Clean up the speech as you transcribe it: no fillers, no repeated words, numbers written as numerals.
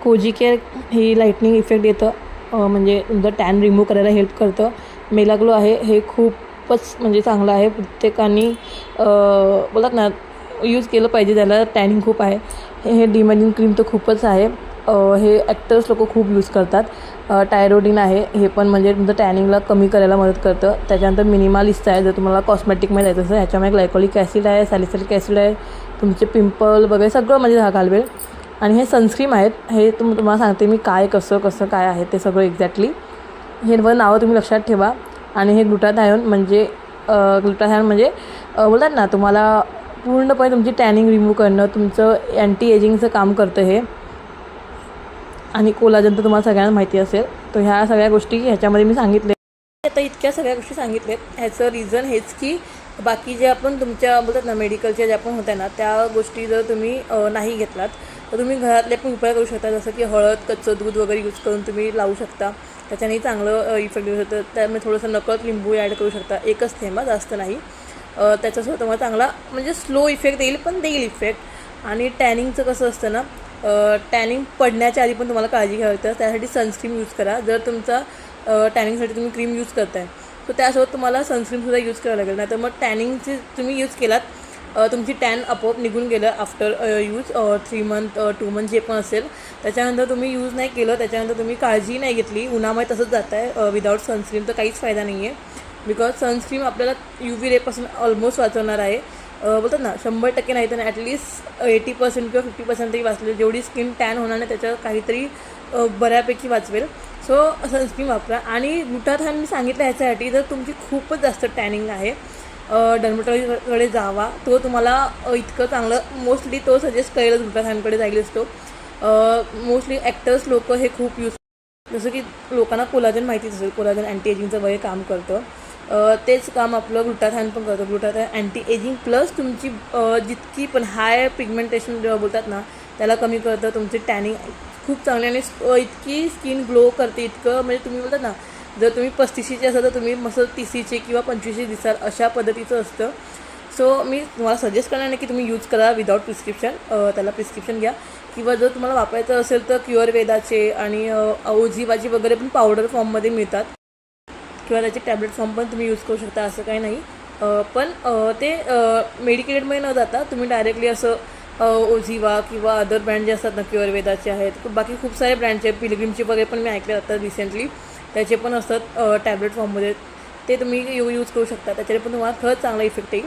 Cozi care ही lightning effect देतं, म्हणजे तुमचं टॅन रिमूव्ह करायला हेल्प करतं. मेला ग्लो आहे हे खूपच म्हणजे चांगलं आहे. प्रत्येकाने बोलतात ना यूज केलं पाहिजे, त्याला टॅनिंग खूप आहे. हे डिमॅजिन क्रीम तर खूपच आहे. हे ॲक्टर्स लोक खूप यूज करतात. टायरोडिन आहे हे पण म्हणजे तुमचं टॅनिंगला कमी करायला मदत करतं. त्याच्यानंतर मिनिमालिस्ट आहे, जर तुम्हाला कॉस्मॅटिकमध्ये जायचं असेल. ह्याच्यामध्ये ग्लायकोलिक ॲसिड आहे, सॅलिसिलिक ॲसिड आहे, तुमचे पिंपल वगैरे सगळं म्हणजे घालवेल. आणि हे सनस्क्रीम आहेत. हे तुम्हाला सांगते मी काय कसं काय आहे ते सगळं एक्झॅक्टली. हे नावं तुम्ही लक्षात ठेवा. आणि हे ग्लुटाथायोन म्हणजे बोलतात ना तुम्हाला पूर्णपणे तुमची टॅनिंग रिमूव्ह करणं, तुमचं अँटी एजिंगचं काम करतं हे. आणि कोलाजन तर तुम्हाला सगळ्यांना माहिती असेल. तर ह्या सगळ्या गोष्टी ह्याच्यामध्ये मी सांगितले. आता इतक्या सगळ्या गोष्टी सांगितल्यात. ह्याचं रिझन हेच की बाकी जे आपण तुमच्या बोलतात ना मेडिकलच्या ज्या पण होत्या ना त्या गोष्टी जर तुम्ही नाही घेतलात तर तुम्ही घरातले पण उपाय करू शकता. जसं की हळद, कच्चं दूध वगैरे यूज करून तुम्ही लावू शकता. त्याच्याने चांगलं इफेक्ट देऊ शकतं. त्यामुळे थोडंसं नकळत लिंबू ॲड करू शकता, एकच थेंबा, जास्त नाही. त्याच्यासोबत तुम्हाला चांगला म्हणजे स्लो इफेक्ट देईल, पण देईल इफेक्ट. आणि टॅनिंगचं कसं असतं ना, टॅनिंग पडण्याच्या आधी पण तुम्हाला काळजी घ्यावी लागते. त्यासाठी सनस्क्रीम यूज करा. जर तुमचा टॅनिंगसाठी तुम्ही क्रीम यूज करताय तर त्यासोबत तुम्हाला सनस्क्रीमसुद्धा यूज करावं लागेल. नाही तर मग टॅनिंगची तुम्ही यूज केलात, तुमची टॅन आपोआप निघून गेलं आफ्टर यूज 3 मंथ 2 मंथ जे पण असेल. त्याच्यानंतर तुम्ही यूज नाही केलं, त्याच्यानंतर तुम्ही काळजी नाही घेतली, उन्हामुळे तसंच जात आहे विदाऊट सनस्क्रीम, तर काहीच फायदा नाही आहे. बिकॉज सनस्क्रीम आपल्याला UV रेपासून ऑलमोस्ट वाचवणार आहे. बोलतात ना 100% नाही तर ॲटलिस्ट 80% किंवा 50% तरी वाचले. जेवढी स्किन टॅन होणार नाही त्याच्यावर काहीतरी बऱ्यापैकी वाचवेल. सो सनस्क्रीन वापरा. आणि ग्लुटाथायोन मी सांगितलं ह्याच्यासाठी जर तुमची खूपच जास्त टॅनिंग आहे, डर्मेटॉलॉजिस्टकडे जावा. तो तुम्हाला इतकं चांगलं मोस्टली तो सजेस्ट करेलच, ग्लुटाथायोनकडे जाईलच तो. मोस्टली ॲक्टर्स लोक हे खूप यूज, जसं की लोकांना कोलाजन माहितीच असेल, कोलाजन अँटी एजिंगचं वगैरे काम करतं. तेच काम आपलं ग्लुटाथायोन पण करतं. ग्लुटाथायोन अँटी एजिंग प्लस तुमची जितकी पण हाय पिगमेंटेशन बोलतात ना त्याला कमी करतं. तुमची टॅनिंग खूप चांगली आणि इतकी स्किन ग्लो करते, इतकं म्हणजे तुम्ही बोलतात ना जर तुम्ही 35चे असाल तर तुम्ही मस्त 30चे किंवा 25चे दिसाल, अशा पद्धतीचं असतं. सो मी तुम्हाला सजेस्ट करणार नाही की तुम्ही यूज करा विदाऊट प्रिस्क्रिप्शन. त्याला प्रिस्क्रिप्शन घ्या. किंवा जर तुम्हाला वापरायचं असेल तर क्युअरवेदाचे आणि ओझिवाची वगैरे पण पावडर फॉर्ममध्ये मिळतात, किंवा त्याचे टॅबलेट फॉर्म पण तुम्ही यूज करू शकता, असं काही नाही. पण ते मेडिकेटेडमध्ये न जाता तुम्ही डायरेक्टली असं ओझिवा किंवा अदर ब्रँड जे असतात ना क्युअरवेदाचे आहेत, बाकी खूप सारे ब्रँडचे, पिलग्रिमचे वगैरे पण मी ऐकले जातात रिसेंटली, त्याचे पण असतात टॅबलेट फॉर्ममध्ये, ते तुम्ही यूज करू शकता. त्याच्याने पण तुम्हाला खरंच चांगला इफेक्ट येईल.